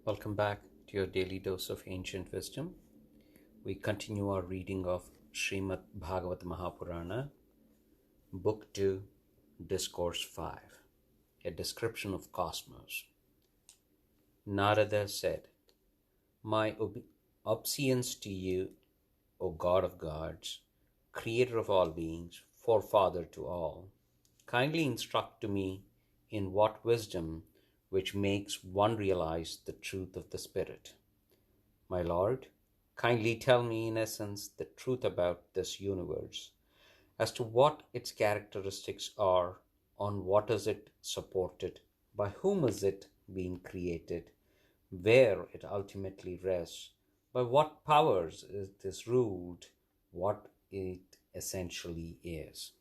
Welcome back to your daily dose of ancient wisdom. We continue our reading of Srimad Bhagavatam Mahapurana, Book 2, Discourse 5, a description of cosmos. Narada said, My obeisance to you, O God of gods, creator of all beings, forefather to all, kindly instruct to me in what wisdom which makes one realize the truth of the Spirit. My Lord, kindly tell me in essence the truth about this universe, as to what its characteristics are, on what is it supported, by whom is it being created, where it ultimately rests, by what powers it is ruled, what it essentially is.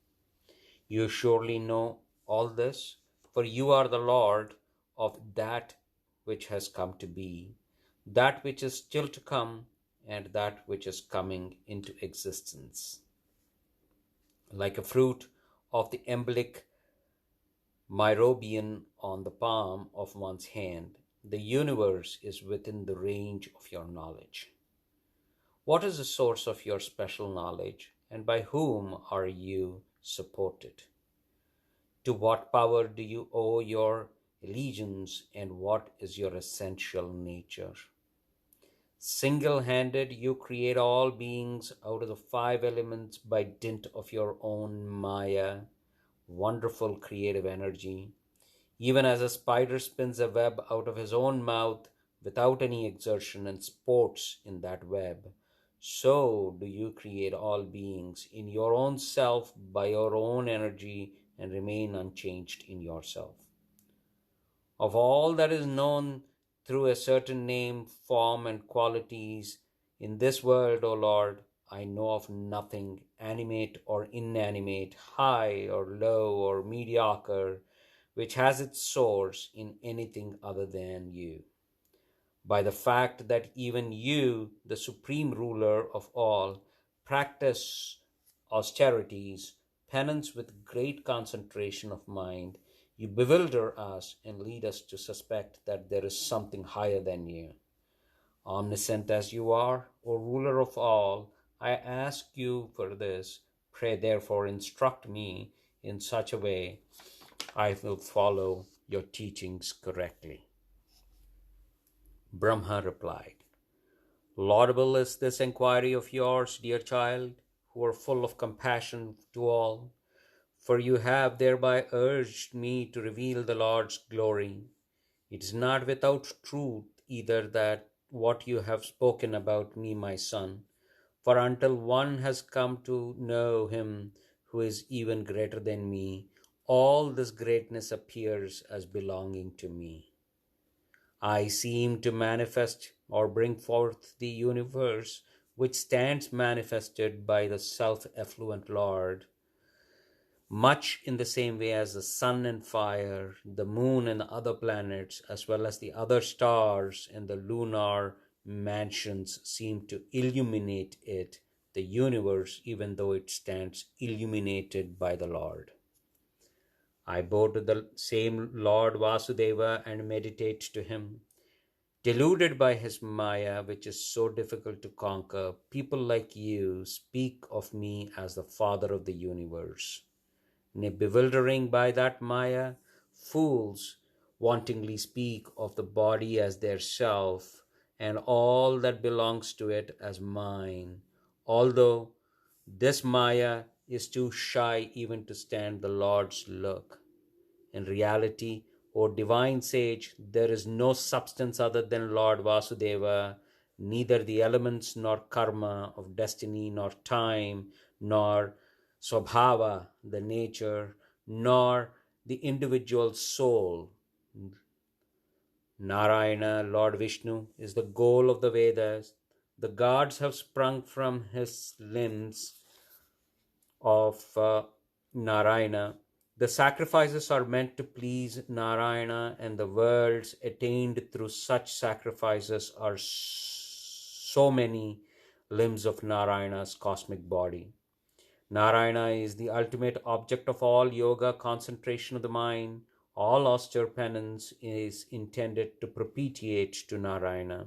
You surely know all this, for you are the Lord of that which has come to be, that which is still to come, and that which is coming into existence. Like a fruit of the embolic myrobian on the palm of one's hand, the universe is within the range of your knowledge. What is the source of your special knowledge, and by whom are you supported? To what power do you owe your allegiance, and what is your essential nature? Single-handed, you create all beings out of the 5 elements by dint of your own Maya, wonderful creative energy. Even as a spider spins a web out of his own mouth without any exertion and sports in that web, so do you create all beings in your own self by your own energy and remain unchanged in yourself. Of all that is known through a certain name, form, and qualities in this world, O Lord, I know of nothing animate or inanimate, high or low or mediocre, which has its source in anything other than you. By the fact that even you, the supreme ruler of all, practice austerities, penance with great concentration of mind, you bewilder us and lead us to suspect that there is something higher than you. Omniscient as you are, O ruler of all, I ask you for this. Pray therefore instruct me in such a way I will follow your teachings correctly. Brahma replied, Laudable is this inquiry of yours, dear child, who are full of compassion to all, for you have thereby urged me to reveal the Lord's glory. It is not without truth either that what you have spoken about me, my son, for until one has come to know him who is even greater than me, all this greatness appears as belonging to me. I seem to manifest or bring forth the universe which stands manifested by the self-effluent Lord, much in the same way as the sun and fire, the moon and the other planets, as well as the other stars and the lunar mansions seem to illuminate it, the universe, even though it stands illuminated by the Lord. I bow to the same Lord Vasudeva and meditate to him. Deluded by his Maya, which is so difficult to conquer, people like you speak of me as the Father of the universe. Bewildering by that Maya, fools wantingly speak of the body as their self and all that belongs to it as mine, although this Maya is too shy even to stand the Lord's look. In reality, O divine sage, there is no substance other than Lord Vasudeva, neither the elements nor karma of destiny nor time nor Swabhava, the nature, nor the individual soul. Narayana, Lord Vishnu, is the goal of the Vedas. The gods have sprung from his limbs of Narayana. The sacrifices are meant to please Narayana, and the worlds attained through such sacrifices are so many limbs of Narayana's cosmic body. Narayana is the ultimate object of all yoga, concentration of the mind, All austere penance is intended to propitiate to Narayana.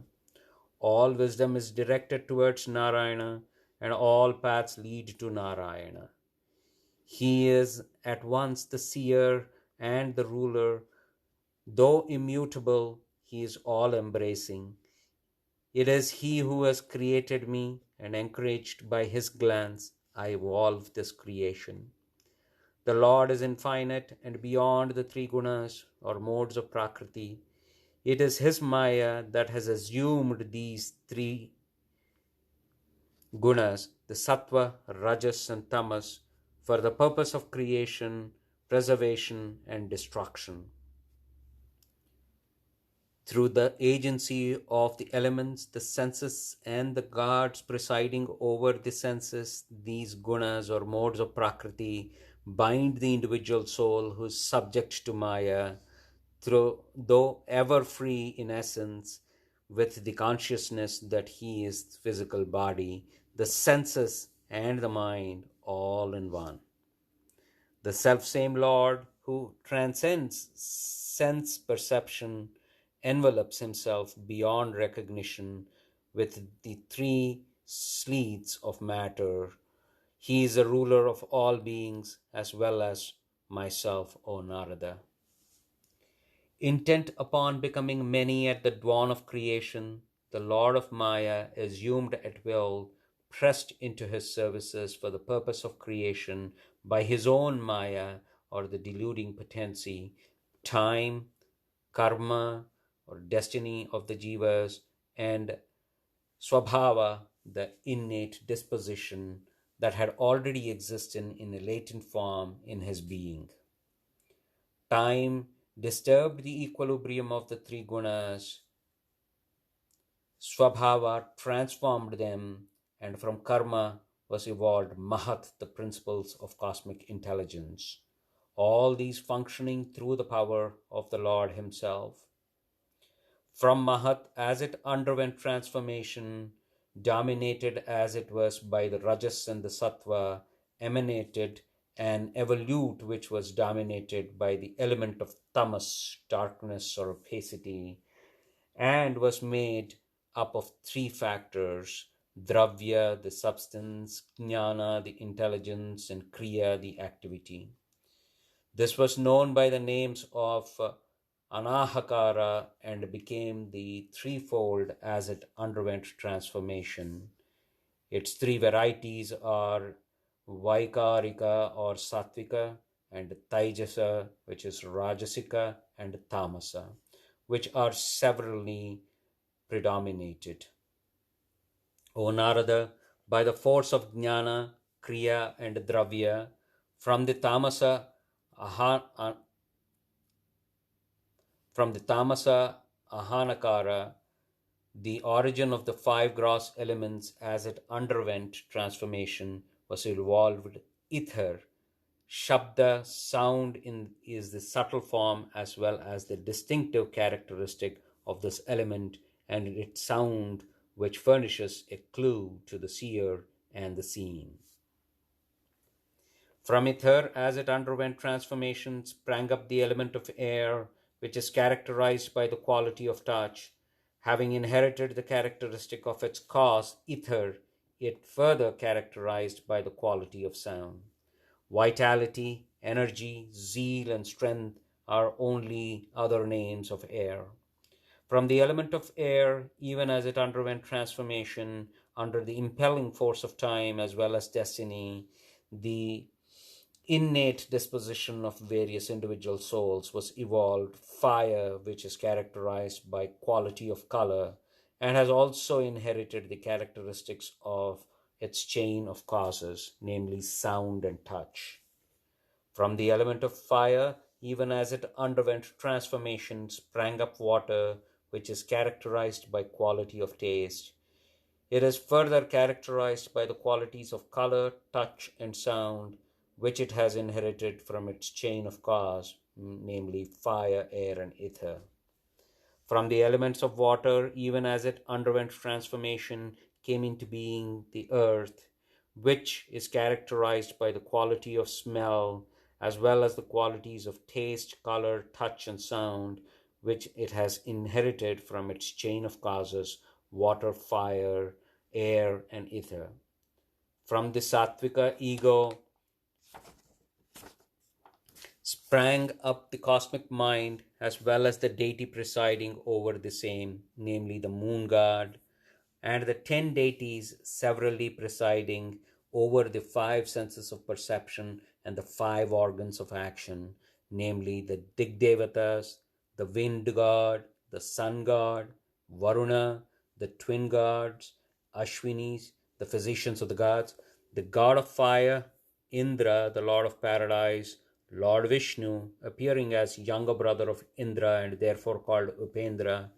All wisdom is directed towards Narayana, and all paths lead to Narayana. He is at once the seer and the ruler. Though immutable, he is all embracing. It is he who has created me, and encouraged by his glance, I evolve this creation. The Lord is infinite and beyond the three gunas or modes of Prakriti. It is his Maya that has assumed these three gunas, the Sattva, Rajas, and Tamas, for the purpose of creation, preservation, and destruction. Through the agency of the elements, the senses, and the gods presiding over the senses, these gunas or modes of Prakriti bind the individual soul who is subject to Maya, though ever free in essence, with the consciousness that he is the physical body, the senses, and the mind all in one. The selfsame Lord who transcends sense perception envelops himself beyond recognition with the three sleets of matter. He is the ruler of all beings as well as myself, O Narada. Intent upon becoming many at the dawn of creation, the Lord of Maya, assumed at will, pressed into his services for the purpose of creation by his own Maya, or the deluding potency, time, karma, or destiny of the jivas, and swabhava, the innate disposition that had already existed in a latent form in his being. Time disturbed the equilibrium of the three gunas. Swabhava transformed them, and from karma was evolved Mahat, the principles of cosmic intelligence. All these functioning through the power of the Lord himself. From Mahat, as it underwent transformation, dominated as it was by the Rajas and the Sattva, emanated an evolute which was dominated by the element of tamas, darkness or opacity, and was made up of three factors: dravya, the substance; jnana, the intelligence; and kriya, the activity. This was known by the names of anahakara and became the threefold as it underwent transformation. Its three varieties are Vaikarika or Sattvika, and Taijasa, which is Rajasika, and Tamasa, which are severally predominated. O Narada, by the force of Jnana, Kriya, and Dravya, from the Tamasa Ahanakara, the origin of the five gross elements as it underwent transformation, was evolved ether. Shabda, sound, is the subtle form as well as the distinctive characteristic of this element, and its sound which furnishes a clue to the seer and the seen. From ether, as it underwent transformation, sprang up the element of air, which is characterized by the quality of touch. Having inherited the characteristic of its cause, ether, it further characterized by the quality of sound. Vitality, energy, zeal, and strength are only other names of air. From the element of air, even as it underwent transformation under the impelling force of time as well as destiny, the innate disposition of various individual souls was evolved fire, which is characterized by quality of color and has also inherited the characteristics of its chain of causes, namely sound and touch. From the element of fire, even as it underwent transformation, sprang up water, which is characterized by quality of taste. It is further characterized by the qualities of color, touch, and sound, which it has inherited from its chain of cause, namely fire, air, and ether. From the elements of water, even as it underwent transformation, came into being the earth, which is characterized by the quality of smell as well as the qualities of taste, color, touch, and sound, which it has inherited from its chain of causes: water, fire, air, and ether. From the Sattvika ego sprang up the cosmic mind as well as the deity presiding over the same, namely the moon god, and the 10 deities severally presiding over the five senses of perception and the five organs of action, namely the Digdevatas, the wind god, the sun god, Varuna, the twin gods, Ashwinis, the physicians of the gods, the god of fire, Indra, the lord of paradise, Lord Vishnu, appearing as younger brother of Indra and therefore called Upendra,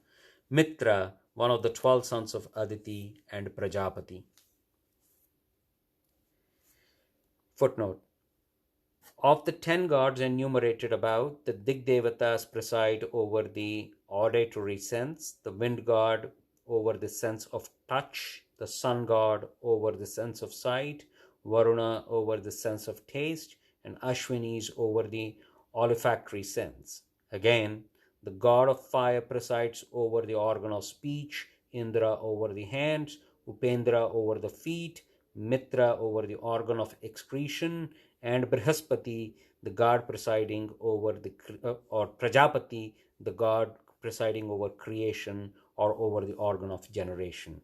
Mitra, one of the 12 sons of Aditi, and Prajapati. Footnote: of the 10 gods enumerated above, the Digdevatas preside over the auditory sense, the wind god over the sense of touch, the sun god over the sense of sight, Varuna over the sense of taste, and Ashwinis over the olfactory sense. Again, the god of fire presides over the organ of speech, Indra over the hands, Upendra over the feet, Mitra over the organ of excretion, and Brihaspati, the god presiding over the or Prajapati, the god presiding over creation or over the organ of generation.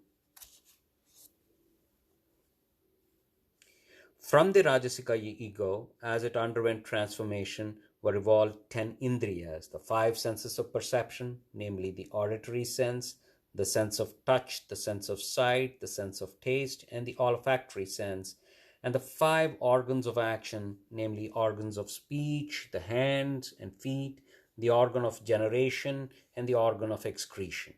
From the Rajasika ego, as it underwent transformation, were evolved 10 indriyas, the five senses of perception, namely the auditory sense, the sense of touch, the sense of sight, the sense of taste, and the olfactory sense, and the five organs of action, namely organs of speech, the hands and feet, the organ of generation, and the organ of excretion.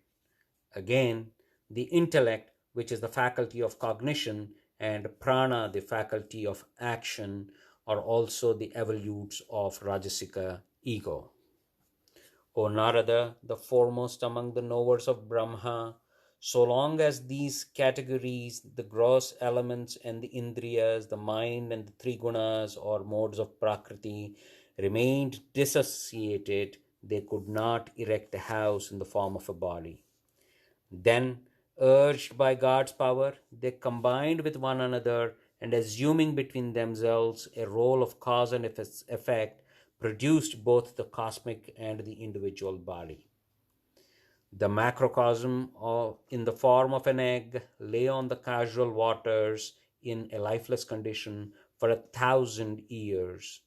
Again, the intellect, which is the faculty of cognition, and prana, the faculty of action, are also the evolutes of Rajasika ego. O Narada, the foremost among the knowers of Brahma, so long as these categories, the gross elements and the indriyas, the mind and the three gunas or modes of Prakriti, remained dissociated, they could not erect a house in the form of a body. Then, urged by God's power, they combined with one another and, assuming between themselves a role of cause and effect, produced both the cosmic and the individual body. The macrocosm, in the form of an egg, lay on the casual waters in a lifeless condition for 1,000 years.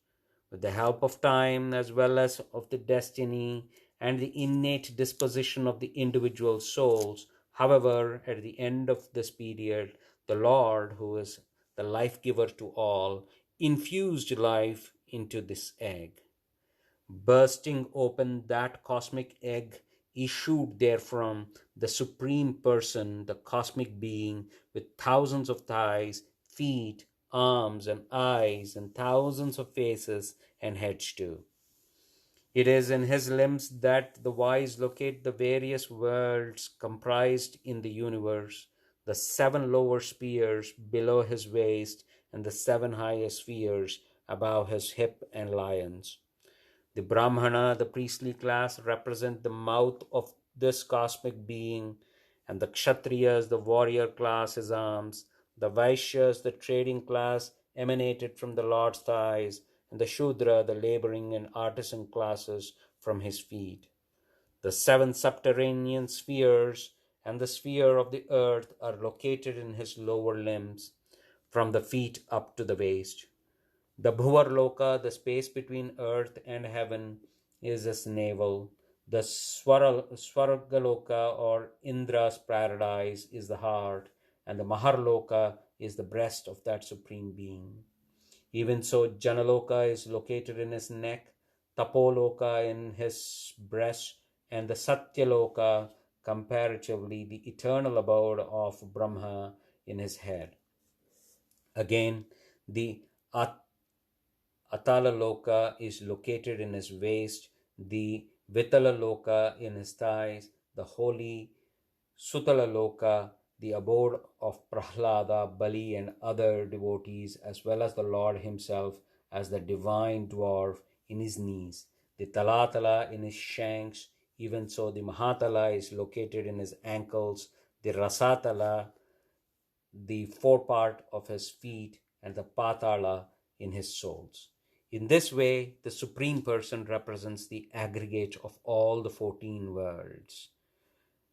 With the help of time as well as of the destiny and the innate disposition of the individual souls, however, at the end of this period, the Lord, who is the life giver to all, infused life into this egg. Bursting open that cosmic egg, issued therefrom the Supreme Person, the cosmic being, with thousands of thighs, feet, arms, and eyes, and thousands of faces and heads too. It is in his limbs that the wise locate the various worlds comprised in the universe, the 7 lower spheres below his waist, and the 7 higher spheres above his hip and lions. The Brahmana, the priestly class, represent the mouth of this cosmic being, and the Kshatriyas, the warrior class, his arms, the Vaishyas, the trading class, emanated from the Lord's thighs, and the Shudra, the laboring and artisan classes, from his feet. The 7 subterranean spheres and the sphere of the earth are located in his lower limbs, from the feet up to the waist. The Bhuvarloka, the space between earth and heaven, is his navel. The Swargaloka, or Indra's paradise, is the heart, and the Maharloka is the breast of that supreme being. Even so, Janaloka is located in his neck, Tapoloka in his breast, and the Satyaloka, comparatively the eternal abode of Brahma, in his head. Again, the Atala Loka is located in his waist, the Vitala Loka in his thighs, the holy Sutala Loka, the abode of Prahlada, Bali, and other devotees, as well as the Lord himself, as the divine dwarf in his knees, the Talatala in his shanks. Even so, the Mahatala is located in his ankles, the Rasatala, the forepart of his feet, and the Patala in his soles. In this way, the Supreme Person represents the aggregate of all the 14 worlds.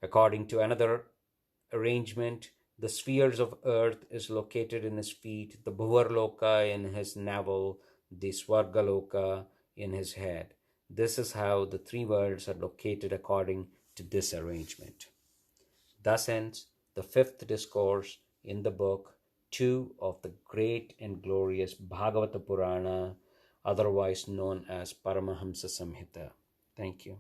According to another arrangement, the spheres of earth is located in his feet, the Bhuvarloka in his navel, the Swargaloka in his head. This is how the three worlds are located according to this arrangement. Thus ends the fifth discourse in the book 2 of the great and glorious Bhagavata Purana, otherwise known as Paramahamsa Samhita. Thank you.